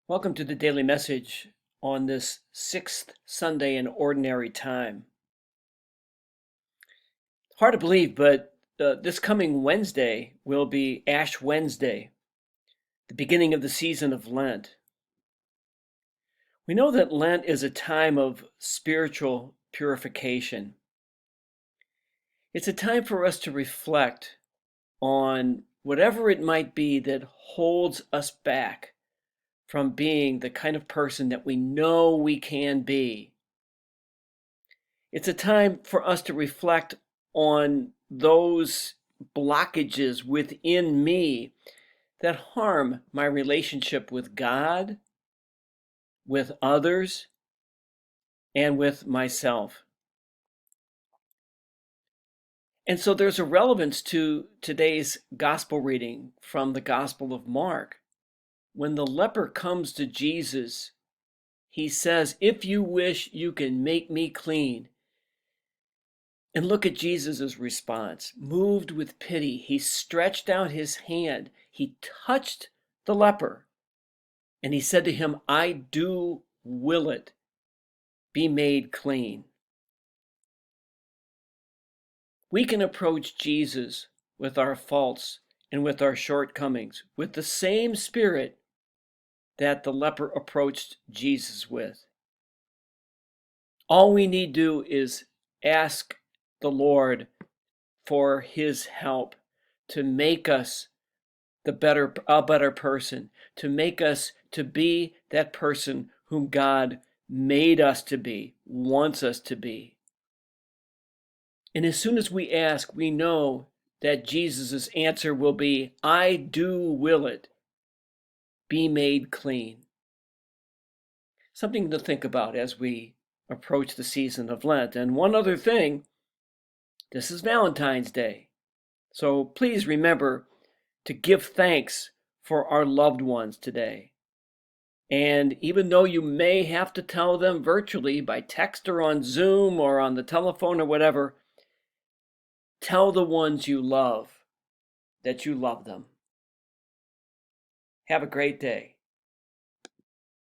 Welcome to the daily message on this sixth Sunday in Ordinary Time. Hard to believe, but this coming Wednesday will be Ash Wednesday, the beginning of the season of Lent. We know that Lent is a time of spiritual purification. It's a time for us to reflect on whatever it might be that holds us back from being the kind of person that we know we can be. It's a time for us to reflect on those blockages within me that harm my relationship with God, with others, and with myself. And so there's a relevance to today's gospel reading from the Gospel of Mark. When the leper comes to Jesus, he says, "If you wish, you can make me clean." And look at Jesus' response. Moved with pity, he stretched out his hand. He touched the leper, and he said to him, "I do will it. Be made clean." We can approach Jesus with our faults and with our shortcomings with the same spirit that the leper approached Jesus with. All we need do is ask the Lord for his help to make us a better person, to make us to be that person whom God made us to be, wants us to be. And as soon as we ask, we know that Jesus' answer will be, "I do will it. Be made clean." Something to think about as we approach the season of Lent. And one other thing, this is Valentine's Day. So please remember to give thanks for our loved ones today. And even though you may have to tell them virtually by text or on Zoom or on the telephone or whatever, tell the ones you love that you love them. Have a great day.